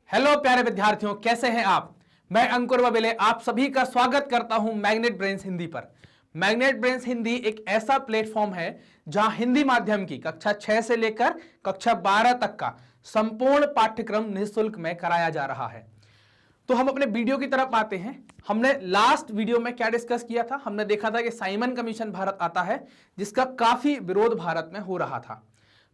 Hello प्यारे विद्यार्थियों, कैसे हैं आप। मैं अंकुर बबेले आप सभी का स्वागत करता हूं मैग्नेट ब्रेन्स हिंदी पर। मैग्नेट ब्रेन्स हिंदी एक ऐसा प्लेटफॉर्म है जहां हिंदी माध्यम की कक्षा 6 से लेकर कक्षा 12 तक का संपूर्ण पाठ्यक्रम निःशुल्क में कराया जा रहा है। तो हम अपने वीडियो की तरफ आते हैं। हमने लास्ट वीडियो में क्या डिस्कस किया था। हमने देखा था कि साइमन कमीशन भारत आता है, जिसका काफी विरोध भारत में हो रहा था।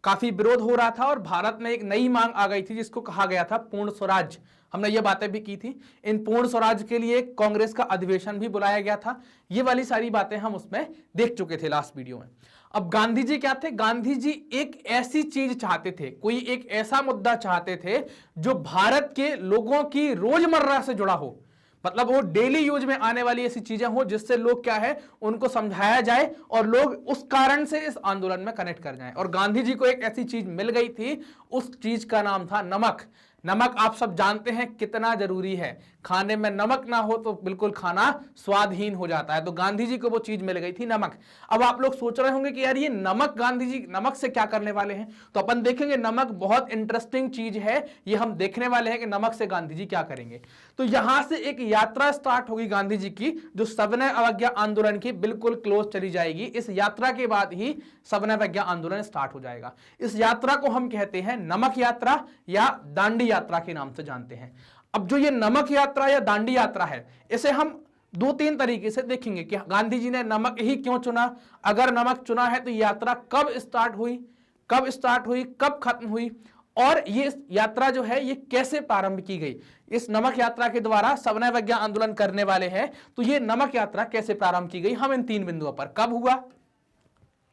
काफी विरोध हो रहा था और भारत में एक नई मांग आ गई थी जिसको कहा गया था पूर्ण स्वराज। हमने ये बातें भी की थी। इन पूर्ण स्वराज के लिए कांग्रेस का अधिवेशन भी बुलाया गया था। ये वाली सारी बातें हम उसमें देख चुके थे लास्ट वीडियो में। अब गांधी जी क्या थे? गांधी जी एक ऐसी चीज चाहते थे, कोई एक ऐसा मुद्दा चाहते थे जो भारत के लोगों की रोजमर्रा से जुड़ा हो। मतलब वो डेली यूज में आने वाली ऐसी चीजें हो जिससे लोग क्या है उनको समझाया जाए और लोग उस कारण से इस आंदोलन में कनेक्ट कर जाएं। और गांधी जी को एक ऐसी चीज मिल गई थी, उस चीज का नाम था नमक। नमक आप सब जानते हैं कितना जरूरी है। खाने में नमक ना हो तो बिल्कुल खाना स्वादहीन हो जाता है। तो गांधी जी को वो चीज मिल गई थी, नमक। अब आप लोग सोच रहे होंगे कि यार ये नमक, गांधी जी नमक से क्या करने वाले हैं। तो अपन देखेंगे नमक बहुत इंटरेस्टिंग चीज है। ये हम देखने वाले हैं कि नमक से गांधी जी क्या करेंगे। तो यहां से एक यात्रा स्टार्ट होगी गांधी जी की, जो सविनय अवज्ञा आंदोलन की बिल्कुल क्लोज चली जाएगी। इस यात्रा के बाद ही सविनय अवज्ञा आंदोलन स्टार्ट हो जाएगा। इस यात्रा को हम कहते हैं नमक यात्रा या दांडी यात्रा के नाम से जानते हैं। अब जो ये नमक यात्रा या दांडी यात्रा है, इसे हम दो तीन तरीके से देखेंगे कि गांधी जी ने नमक ही क्यों चुना। अगर नमक चुना है तो यात्रा कब स्टार्ट हुई, कब खत्म हुई, और ये यात्रा जो है ये कैसे प्रारंभ की गई। इस नमक यात्रा के द्वारा सविनय अवज्ञा आंदोलन करने वाले हैं, तो ये नमक यात्रा कैसे प्रारंभ की गई, हम इन तीन बिंदुओं पर कब हुआ,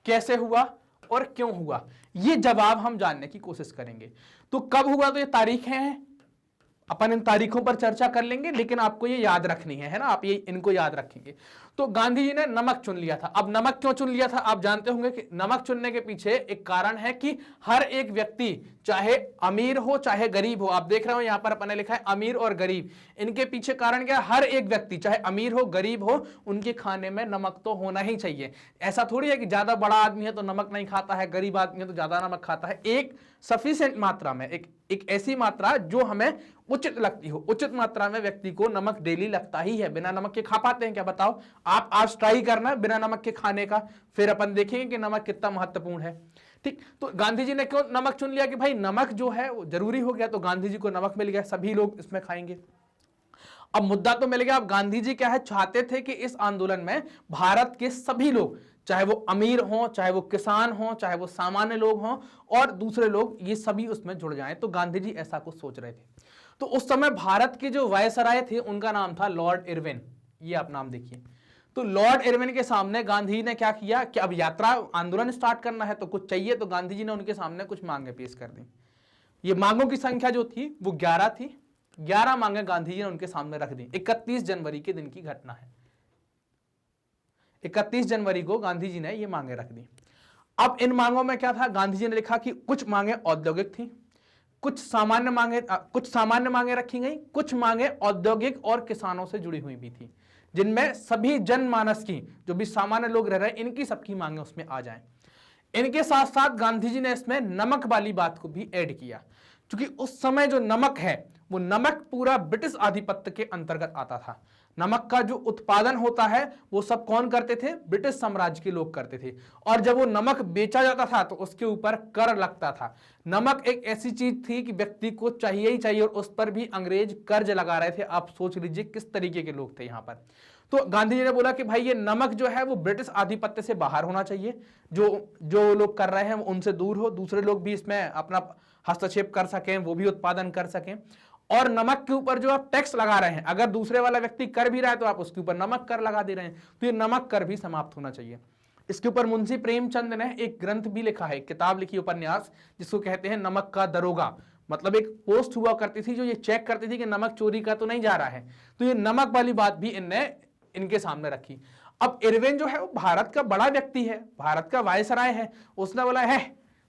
कैसे हुआ और क्यों हुआ, ये जवाब हम जानने की कोशिश करेंगे। तो कब हुआ, तो ये तारीखें हैं, अपन इन तारीखों पर चर्चा कर लेंगे, लेकिन आपको ये याद रखनी है ना, आप ये इनको याद रखेंगे। तो गांधी जी ने नमक चुन लिया था। अब नमक क्यों चुन लिया था, आप जानते होंगे कि नमक चुनने के पीछे एक कारण है कि हर एक व्यक्ति चाहे अमीर हो चाहे गरीब हो, आप देख रहे हो यहां पर अपन ने लिखा है अमीर और गरीब, इनके पीछे कारण क्या है, हर एक व्यक्ति चाहे अमीर हो गरीब हो उनके खाने में नमक तो होना ही चाहिए। ऐसा थोड़ी है कि ज्यादा बड़ा आदमी है तो नमक नहीं खाता है, गरीब आदमी है तो ज्यादा नमक खाता है। एक सफिशिएंट मात्रा में, एक ऐसी मात्रा जो हमें उचित लगती हो, उचित मात्रा में व्यक्ति को नमक डेली लगता ही है। बिना नमक के खा पाते हैं क्या, बताओ। आप आज ट्राई करना बिना नमक के खाने का, फिर अपन देखेंगे कि नमक कितना महत्वपूर्ण है। ठीक, तो गांधी जी ने क्यों नमक चुन लिया कि भाई नमक जो है वो जरूरी हो गया, तो गांधी जी को नमक मिल गया, सभी लोग इसमें खाएंगे। अब मुद्दा तो मिल गया। अब गांधी जी क्या है, चाहते थे कि इस आंदोलन में भारत के सभी लोग, चाहे वो अमीर हों, चाहे वो किसान हों, चाहे वो सामान्य लोग हों और दूसरे लोग, ये सभी उसमें जुड़ जाएं। तो गांधी जी ऐसा कुछ सोच रहे थे। तो उस समय भारत के जो वायसराय थे उनका नाम था लॉर्ड इरविन। ये आप नाम देखिए। तो लॉर्ड इरविन के सामने गांधी जी ने क्या किया कि अब यात्रा आंदोलन स्टार्ट करना है तो कुछ चाहिए, तो गांधी जी ने उनके सामने कुछ मांगे पेश कर दी। ये मांगों की संख्या जो थी वो 11 थी। 11 मांगे गांधी जी ने उनके सामने रख दी। 31 जनवरी के दिन की घटना है। 31 जनवरी को गांधी जी ने ये मांगे रख दी। अब इन मांगों में क्या था, गांधी जी ने लिखा कि कुछ मांगे औद्योगिक थी, कुछ सामान्य मांगे रखी गई, कुछ मांगे औद्योगिक और किसानों से जुड़ी हुई भी थी, जिनमें सभी जनमानस की, जो भी सामान्य लोग रह रहे हैं, इनकी सबकी मांगे उसमें आ जाएं। इनके साथ साथ गांधी जी ने इसमें नमक वाली बात को भी ऐड किया, क्योंकि उस समय जो नमक है वो नमक पूरा ब्रिटिश आधिपत्य के अंतर्गत आता था। नमक का जो उत्पादन होता है वो सब कौन करते थे, ब्रिटिश साम्राज्य के लोग करते थे। और जब वो नमक बेचा जाता था तो उसके ऊपर कर लगता था। नमक एक ऐसी चीज थी कि व्यक्ति को चाहिए ही चाहिए, और उस पर भी अंग्रेज कर्ज लगा रहे थे। आप सोच लीजिए किस तरीके के लोग थे यहाँ पर। तो गांधी जी ने बोला कि भाई ये नमक जो है वो ब्रिटिश आधिपत्य से बाहर होना चाहिए, जो लोग कर रहे हैं उनसे दूर हो, दूसरे लोग भी इसमें अपना हस्तक्षेप कर सकें, वो भी उत्पादन कर सकें। और नमक के ऊपर जो आप टैक्स लगा रहे हैं, अगर दूसरे वाला व्यक्ति कर भी रहा है तो आप उसके ऊपर नमक कर लगा दे रहे हैं, तो ये नमक कर भी समाप्त होना चाहिए। इसके ऊपर मुंशी प्रेमचंद ने एक ग्रंथ भी लिखा है, किताब लिखी, उपन्यास, जिसको कहते हैं नमक का दरोगा। मतलब एक पोस्ट हुआ करती थी जो ये चेक करती थी कि नमक चोरी का तो नहीं जा रहा है। तो ये नमक वाली बात भी इनके सामने रखी। अब इरविन जो है वो भारत का बड़ा व्यक्ति है, भारत का वायसराय है। उसने बोला है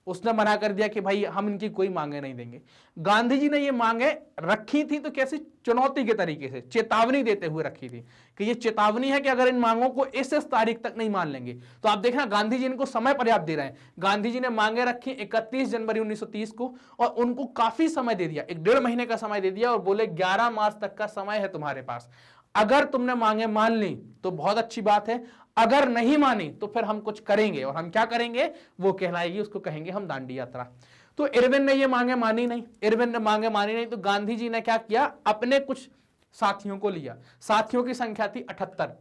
उसने मना कर दिया कि भाई हम इनकी कोई मांगे नहीं देंगे। गांधी जी ने ये मांगे रखी थी तो कैसी चुनौती के तरीके से, चेतावनी देते हुए रखी थी कि ये चेतावनी है कि अगर इन मांगों को इस तारीख तक नहीं मान लेंगे तो आप देखना गांधी जी इनको समय पर्याप्त दे रहे हैं। गांधी जी ने मांगे रखी 31 जनवरी 1930 को और उनको काफी समय दे दिया, 1.5 महीने का समय दे दिया और बोले 11 मार्च तक का समय है तुम्हारे पास, अगर तुमने मांगे मान ली तो बहुत अच्छी बात है, अगर नहीं मानी तो फिर हम कुछ करेंगे और हम क्या करेंगे वो कहलाएगी, उसको कहेंगे हम दांडी यात्रा। तो इरविन ने ये मांगे मानी नहीं, इरविन ने मांगे मानी नहीं तो गांधी जी ने क्या किया, अपने कुछ साथियों को लिया। साथियों की संख्या थी 78।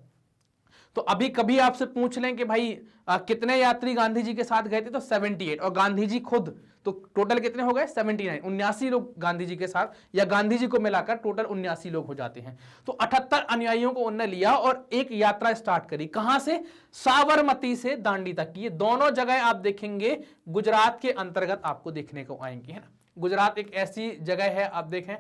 तो अभी कभी आपसे पूछ लें कि भाई कितने यात्री गांधी जी के साथ गए थे तो 78, और गांधी जी खुद, तो टोटल कितने हो गए 79, 79 लोग गांधी जी के साथ या गांधी जी को मिलाकर टोटल 79 लोग हो जाते हैं। तो 78 अनुयायियों को उन्होंने लिया और एक यात्रा स्टार्ट करी। कहां से? साबरमती से दांडी तक। ये दोनों जगह आप देखेंगे गुजरात के अंतर्गत आपको देखने को आएंगी, है ना। गुजरात एक ऐसी जगह है, आप देखें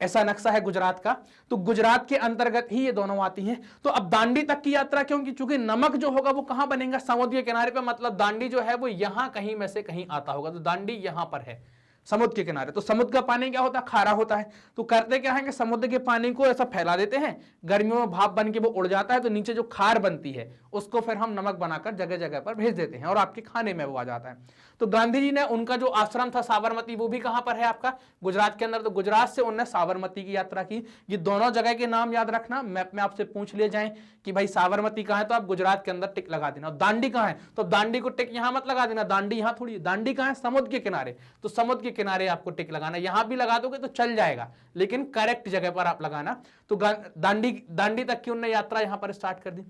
ऐसा नक्शा है गुजरात का, तो गुजरात के अंतर्गत ही ये दोनों आती हैं। तो अब दांडी तक की यात्रा क्यों? चूंकि नमक जो होगा वो कहां बनेगा? समुद्र के किनारे पे, मतलब दांडी जो है वो यहां कहीं में से कहीं आता होगा, तो दांडी यहां पर है समुद्र के किनारे। तो समुद्र का पानी क्या होता है? खारा होता है। तो करते क्या है कि समुद्र के पानी को ऐसा फैला देते हैं, गर्मियों में भाप बन के वो उड़ जाता है, तो नीचे जो खार बनती है उसको फिर हम नमक बनाकर जगह जगह पर भेज देते हैं और आपके खाने में वो आ जाता है। तो गांधी जी ने, उनका जो आश्रम था साबरमती, वो भी कहां पर है आपका? गुजरात के अंदर। तो गुजरात से उन्होंने साबरमती की यात्रा की। ये दोनों जगह के नाम याद रखना, मैप में आपसे पूछ ले जाए कि भाई साबरमती कहां है तो आप गुजरात के अंदर टिक लगा देना। दांडी कहां है तो दांडी को टिक यहां मत लगा देना, दांडी यहां थोड़ी, दांडी कहां है? समुद्र के किनारे। तो समुद्र के किनारे आपको टिक लगाना, यहां भी लगा दोगे तो चल जाएगा लेकिन करेक्ट जगह पर आप लगाना। तो दांडी तक की उन्होंने यात्रा यहां पर स्टार्ट कर दी।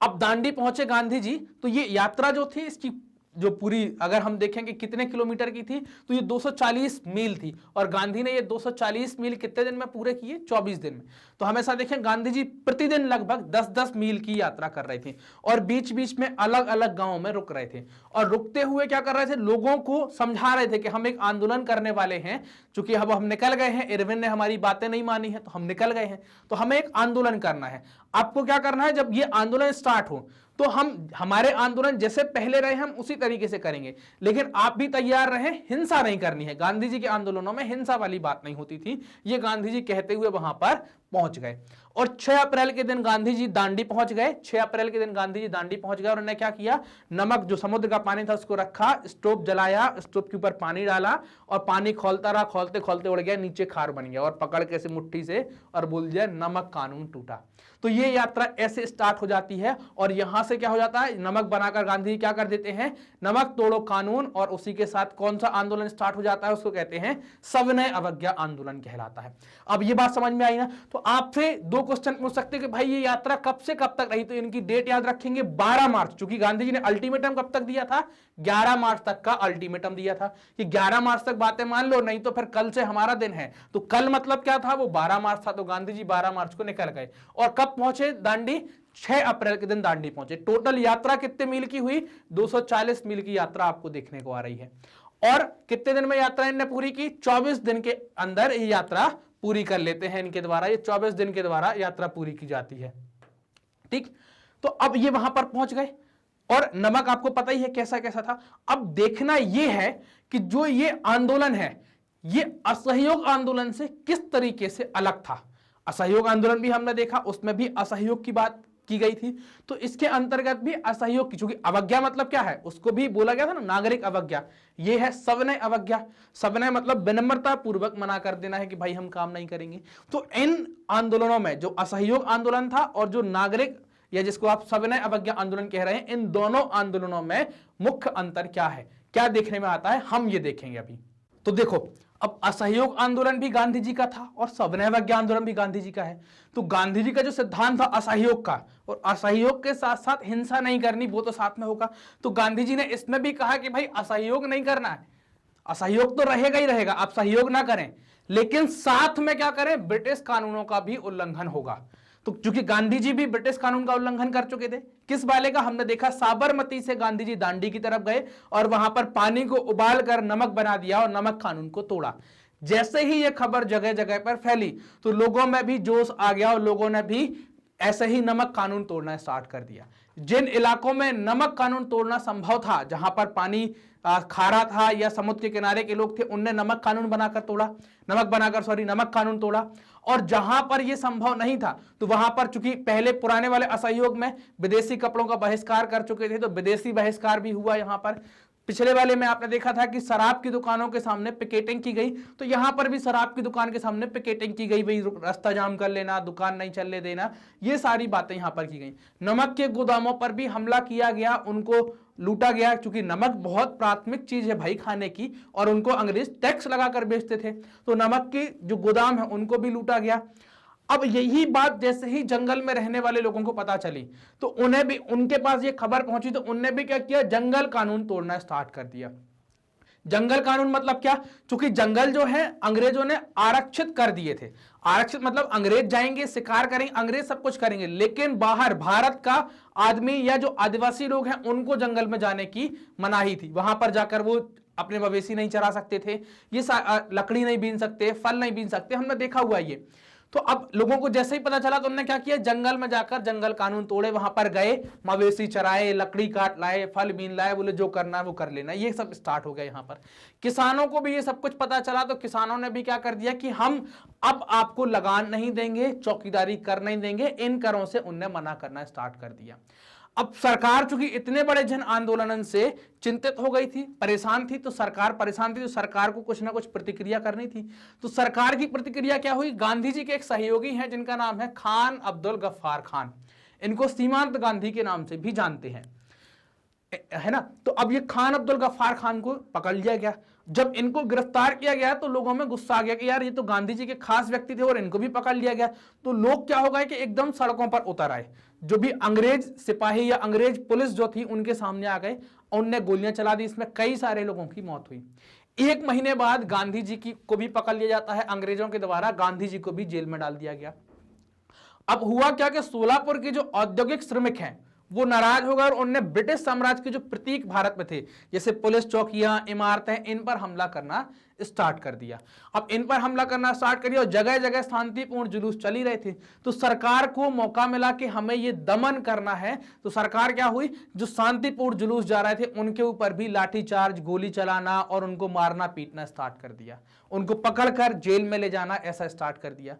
अब दांडी पहुंचे गांधी जी, तो ये यात्रा जो थी इसकी जो पूरी अगर हम देखें कि कितने किलोमीटर की थी तो ये 240 मील थी, और गांधी ने ये 240 मील कितने दिन में पूरे किए? 24 दिन में। तो हमेशा देखें गांधी जी प्रतिदिन लगभग 10-10 मील की यात्रा कर रहे थे और बीच बीच में अलग अलग गांवों में रुक रहे थे, और रुकते हुए क्या कर रहे थे? लोगों को समझा रहे थे कि हम एक आंदोलन करने वाले हैं, चूंकि अब हम निकल गए हैं, इरविन ने हमारी बातें नहीं मानी है तो हम निकल गए हैं, तो हमें एक आंदोलन करना है। आपको क्या करना है? जब ये आंदोलन स्टार्ट हो तो हमारे आंदोलन जैसे पहले रहे हम उसी तरीके से करेंगे, लेकिन आप भी तैयार रहें, हिंसा नहीं करनी है। गांधी जी के आंदोलनों में हिंसा वाली बात नहीं होती थी, ये गांधी जी कहते हुए वहां पर पहुंच गए। और 6 अप्रैल के दिन गांधी जी दांडी पहुंच गए। 6 अप्रैल के दिन गांधी जी दांडी पहुंच गए और उन्होंने क्या किया? नमक, जो समुद्र का पानी था उसको रखा, स्टोव जलाया, स्टोव के ऊपर पानी डाला और पानी खोलता रहा, खोलते खोलते उड़ गया, नीचे खार बन गया और पकड़ के से मुट्ठी से और बोल दिया नमक कानून टूटा। तो ये यात्रा ऐसे स्टार्ट हो जाती है और यहां से क्या हो जाता है? नमक बनाकर गांधी जी क्या कर देते हैं? नमक तोड़ो कानून, और उसी के साथ कौन सा आंदोलन स्टार्ट हो जाता है? उसको कहते हैं सविनय अवज्ञा आंदोलन कहलाता है। अब ये बात समझ में आई ना? तो आपसे 2 क्वेश्चन पूछ सकते हैं कि भाई ये यात्रा कब से कब तक रही, तो इनकी डेट याद रखेंगे 12 मार्च, क्योंकि गांधी जी ने अल्टीमेटम कब तक दिया था? 11 मार्च तक का अल्टीमेटम दिया था कि 11 मार्च तक बातें मान लो, नहीं तो फिर कल से हमारा दिन है। तो कल मतलब क्या था? वो 12 मार्च था। तो गांधी जी 12 मार्च को निकल गए और कब पहुंचे दांडी? 6 अप्रैल के दिन दांडी पहुंचे। टोटल यात्रा कितने मील की हुई? 240 मील की यात्रा आपको देखने को आ रही है। और कितने दिन में यात्रा इन्होंने पूरी की? 24 दिन के अंदर ये यात्रा पूरी कर लेते हैं इनके द्वारा, ये 24 दिन के द्वारा यात्रा पूरी की जाती है। ठीक, तो अब ये वहां पर पहुंच गए और नमक आपको पता ही है कैसा कैसा था। अब देखना यह है कि जो ये आंदोलन है ये असहयोग आंदोलन से किस तरीके से अलग था। असहयोग आंदोलन भी हमने देखा, उसमें भी असहयोग की बात की गई थी, तो इसके अंतर्गत भी असहयोग की, चूंकि अवज्ञा मतलब क्या है? उसको भी बोला गया था ना, नागरिक अवज्ञा। ये है सविनय अवज्ञा। सविनय मतलब विनम्रता पूर्वक मना कर देना है कि भाई हम काम नहीं करेंगे। तो इन आंदोलनों में जो असहयोग आंदोलन था और जो नागरिक या जिसको आप सविनय अवज्ञा आंदोलन कह रहे हैं, इन दोनों आंदोलनों में मुख्य अंतर क्या है, क्या देखने में आता है, हम ये देखेंगे अभी। तो देखो, अब असहयोग आंदोलन भी गांधी जी का था और सविनय अवज्ञा आंदोलन भी गांधी जी का है। तो गांधी जी का जो सिद्धांत था असहयोग का, और असहयोग के साथ साथ हिंसा नहीं करनी, वो तो साथ में होगा। तो गांधी जी ने इसमें भी कहा कि भाई असहयोग नहीं करना है, असहयोग तो रहेगा ही रहेगा, आप सहयोग ना करें, लेकिन साथ में क्या करें? ब्रिटिश कानूनों का भी उल्लंघन होगा। तो चूंकि गांधी जी भी ब्रिटिश कानून का उल्लंघन कर चुके थे, किस वाले का? हमने देखा साबरमती से गांधी जी दांडी की तरफ गए और वहां पर पानी को उबाल कर नमक बना दिया और नमक कानून को तोड़ा। जैसे ही यह खबर जगह जगह पर फैली तो लोगों में भी जोश आ गया और लोगों ने भी ऐसे ही नमक कानून तोड़ना स्टार्ट कर दिया। जिन इलाकों में नमक कानून तोड़ना संभव था, जहां पर पानी खारा था या समुद्र के किनारे के लोग थे, उनने नमक कानून कानून तोड़ा। और जहां पर यह संभव नहीं था तो वहां पर, चूंकि पहले पुराने वाले असहयोग में विदेशी कपड़ों का बहिष्कार कर चुके थे, तो विदेशी बहिष्कार भी हुआ यहां पर। पिछले वाले में आपने देखा था कि शराब की दुकानों के सामने पिकेटिंग की गई, तो यहां पर भी शराब की दुकान के सामने पिकेटिंग की गई, भाई रास्ता जाम कर लेना, दुकान नहीं चलने देना, ये सारी बातें यहां पर की गई। नमक के गोदामों पर भी हमला किया गया, उनको लूटा गया, क्योंकि नमक बहुत प्राथमिक चीज है भाई खाने की, और उनको अंग्रेज टैक्स लगाकर बेचते थे, तो नमक के जो गोदाम है उनको भी लूटा गया। अब यही बात जैसे ही जंगल में रहने वाले लोगों को पता चली, तो उन्हें भी, उनके पास ये खबर पहुंची, तो उन्होंने भी क्या किया, जंगल कानून तोड़ना स्टार्ट कर दिया। जंगल कानून मतलब क्या, क्योंकि जंगल जो है अंग्रेजों ने आरक्षित कर दिए थे। आरक्षित मतलब अंग्रेज जाएंगे, शिकार करेंगे, अंग्रेज सब कुछ करेंगे, लेकिन बाहर भारत का आदमी या जो आदिवासी लोग हैं उनको जंगल में जाने की मनाही थी। वहां पर जाकर वो अपने मवेशी नहीं चरा सकते थे, ये लकड़ी नहीं बीन सकते, फल नहीं बीन सकते, हमने देखा हुआ ये। तो अब लोगों को जैसे ही पता चला तो उन्होंने क्या किया, जंगल में जाकर जंगल कानून तोड़े, वहां पर गए, मवेशी चराए, लकड़ी काट लाए, फल बीन लाए, बोले जो करना है वो कर लेना, ये सब स्टार्ट हो गया। यहाँ पर किसानों को भी ये सब कुछ पता चला, तो किसानों ने भी क्या कर दिया कि हम अब आपको लगान नहीं देंगे, चौकीदारी कर नहीं देंगे, इन करों से उनने मना करना स्टार्ट कर दिया। अब सरकार चूंकि इतने बड़े जन आंदोलन से चिंतित हो गई थी, परेशान थी, तो सरकार परेशान थी, तो सरकार को कुछ ना कुछ प्रतिक्रिया करनी थी। तो सरकार की प्रतिक्रिया क्या हुई, गांधी जी के एक सहयोगी हैं जिनका नाम है खान अब्दुल गफ्फार खान, इनको सीमांत गांधी के नाम से भी जानते हैं, है ना। तो अब ये खान अब्दुल गफ्फार खान को पकड़ लिया गया। जब इनको गिरफ्तार किया गया तो लोगों में गुस्सा आ गया कि यार ये तो गांधी जी के खास व्यक्ति थे और इनको भी पकड़ लिया गया। तो लोग क्या हो गए कि एकदम सड़कों पर उतर आए, जो भी अंग्रेज सिपाही या अंग्रेज पुलिस जो थी उनके सामने आ गए और उनने गोलियां चला दी, इसमें कई सारे लोगों की मौत हुई। 1 महीने बाद गांधी जी को भी पकड़ लिया जाता है अंग्रेजों के द्वारा, गांधी जी को भी जेल में डाल दिया गया। अब हुआ क्या कि सोलापुर के जो औद्योगिक श्रमिक हैं वो नाराज हो गए और उन्होंने ब्रिटिश साम्राज्य के जो प्रतीक भारत में थे, जैसे पुलिस चौकियां, इमारतें, इन पर हमला करना स्टार्ट कर दिया। अब इन पर हमला करना स्टार्ट कर दिया और जगह जगह शांतिपूर्ण जुलूस चली रहे थे। तो सरकार को मौका मिला कि हमें ये दमन करना है, तो सरकार क्या हुई, जो शांतिपूर्ण जुलूस जा रहे थे उनके ऊपर भी लाठीचार्ज, गोली चलाना और उनको मारना पीटना स्टार्ट कर दिया, उनको पकड़कर जेल में ले जाना, ऐसा स्टार्ट कर दिया।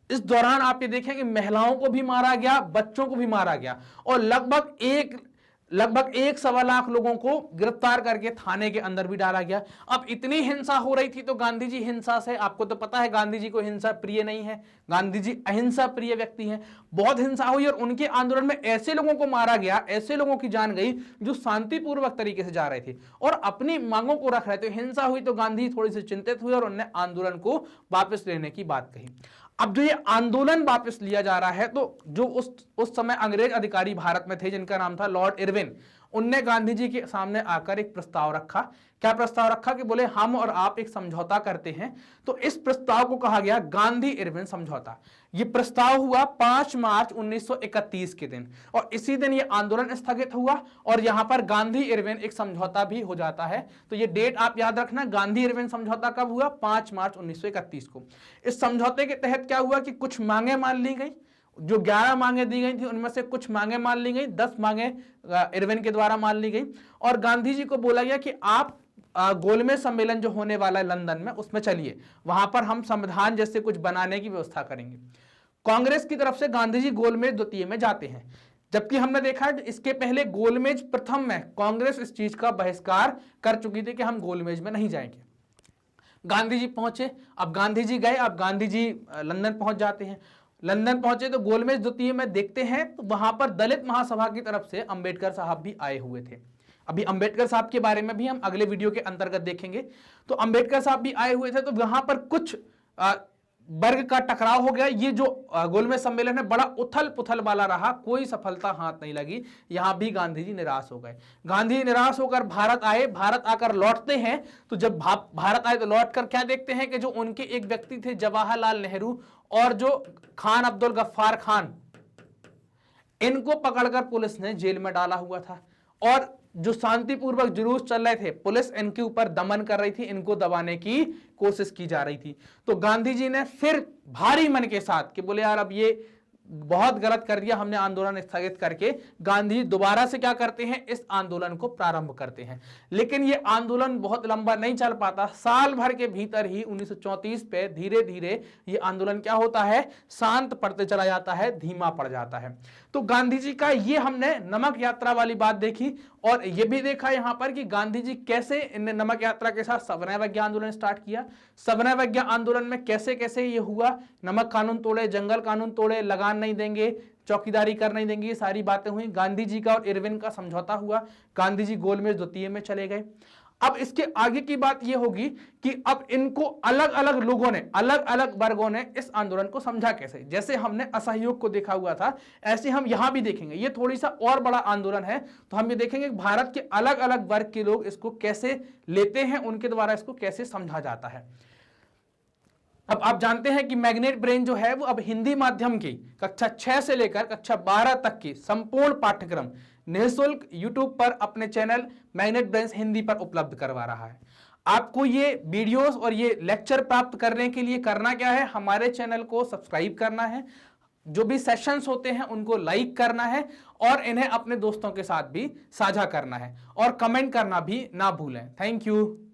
इस दौरान आप ये देखें कि महिलाओं को भी मारा गया, बच्चों को भी मारा गया और लगभग 1.25 लाख लोगों को गिरफ्तार करके थाने के अंदर भी डाला गया। अब इतनी हिंसा हो रही थी तो गांधी जी हिंसा से, आपको तो पता है गांधी जी को हिंसा प्रिय नहीं है, गांधी जी अहिंसा प्रिय व्यक्ति हैं। बहुत हिंसा हुई और उनके आंदोलन में ऐसे लोगों को मारा गया, ऐसे लोगों की जान गई जो शांतिपूर्वक तरीके से जा रहे थे और अपनी मांगों को रख रहे थे। हिंसा हुई तो गांधी थोड़ी सी चिंतित हुए और उन्होंने आंदोलन को वापस लेने की बात कही। अब जो ये आंदोलन वापस लिया जा रहा है, तो जो उस समय अंग्रेज अधिकारी भारत में थे जिनका नाम था लॉर्ड इरविन, उनने गांधी जी के सामने आकर एक प्रस्ताव रखा। क्या प्रस्ताव रखा कि बोले हम और आप एक समझौता करते हैं। तो इस प्रस्ताव को कहा गया गांधी इरविन समझौता। ये प्रस्ताव हुआ 5 मार्च 1931 के दिन और इसी दिन ये आंदोलन स्थगित हुआ और यहां पर गांधी इरविन एक समझौता भी हो जाता है। तो ये डेट आप याद रखना, गांधी इरविन समझौता कब हुआ, 5 मार्च 1931 को। इस समझौते के तहत क्या हुआ कि कुछ मांगे मान ली गई, जो 11 मांगे दी गई थी उनमें से कुछ मांगे मान ली गई, 10 मांगे इरविन के द्वारा मान ली गई और गांधी जी को बोला गया कि आप गोलमेज सम्मेलन जो होने वाला है लंदन में उसमें चलिए, वहां पर हम संविधान जैसे कुछ बनाने की व्यवस्था करेंगे। कांग्रेस की तरफ से गांधी जी गोलमेज द्वितीय में जाते हैं, जबकि हमने देखा है इसके पहले गोलमेज प्रथम में कांग्रेस इस चीज का बहिष्कार कर चुकी थी कि हम गोलमेज में नहीं जाएंगे। गांधी जी पहुंचे, अब गांधी जी गए, अब गांधी जी लंदन पहुंच जाते हैं। लंदन पहुंचे तो गोलमेज द्वितीय में देखते हैं तो वहां पर दलित महासभा की तरफ से अंबेडकर साहब भी आए हुए थे। अभी अंबेडकर साहब के बारे में भी हम अगले वीडियो के अंतर्गत देखेंगे। तो अंबेडकर साहब भी आए हुए थे, तो वहां पर कुछ वर्ग का टकराव हो गया। ये जो गोलमेज सम्मेलन है बड़ा उथल पुथल वाला रहा, कोई सफलता हाथ नहीं लगी। यहां भी गांधी जी निराश हो गए। गांधी निराश होकर भारत आए। भारत आकर लौटते हैं तो जब भारत आए तो लौटकर क्या देखते हैं कि जो उनके एक व्यक्ति थे जवाहरलाल नेहरू और जो खान अब्दुल गफ्फार खान, इनको पकड़कर पुलिस ने जेल में डाला हुआ था और जो शांतिपूर्वक जुलूस चल रहे थे पुलिस इनके ऊपर दमन कर रही थी, इनको दबाने की कोशिश की जा रही थी। तो गांधी जी ने फिर भारी मन के साथ कि बोले यार अब ये बहुत गलत कर दिया हमने आंदोलन स्थगित करके। गांधी जी दोबारा से क्या करते हैं, इस आंदोलन को प्रारंभ करते हैं। लेकिन ये आंदोलन बहुत लंबा नहीं चल पाता, साल भर के भीतर ही 1934 पे धीरे धीरे ये आंदोलन क्या होता है, शांत पड़ते चला जाता है, धीमा पड़ जाता है। तो गांधी जी का ये हमने नमक यात्रा वाली बात देखी, और ये भी देखा यहां पर कि गांधी जी कैसे इन नमक यात्रा के साथ सविनय अवज्ञा आंदोलन स्टार्ट किया। सविनय अवज्ञा आंदोलन में कैसे कैसे ये हुआ, नमक कानून तोड़े, जंगल कानून तोड़े, लगान नहीं देंगे, चौकीदारी कर नहीं देंगे, ये सारी बातें हुई। गांधी जी का और इरविन का समझौता हुआ, गांधी जी गोलमेज द्वितीय में चले गए। अब इसके आगे की बात यह होगी कि अब इनको अलग अलग लोगों ने, अलग अलग वर्गों ने इस आंदोलन को समझा कैसे। जैसे हमने असहयोग को देखा हुआ था, ऐसे हम यहां भी देखेंगे। ये थोड़ी सा और बड़ा आंदोलन है, तो हम ये देखेंगे भारत के अलग अलग वर्ग के लोग इसको कैसे लेते हैं, उनके द्वारा इसको कैसे समझा जाता है। अब आप जानते हैं कि मैग्नेट ब्रेन जो है वो अब हिंदी माध्यम की कक्षा 6 से लेकर कक्षा 12 तक की संपूर्ण पाठ्यक्रम निःशुल्क YouTube पर अपने चैनल मैग्नेट ब्रेन्स हिंदी पर उपलब्ध करवा रहा है। आपको ये वीडियोस और ये लेक्चर प्राप्त करने के लिए करना क्या है, हमारे चैनल को सब्सक्राइब करना है, जो भी सेशंस होते हैं उनको लाइक करना है, और इन्हें अपने दोस्तों के साथ भी साझा करना है, और कमेंट करना भी ना भूलें। Thank you.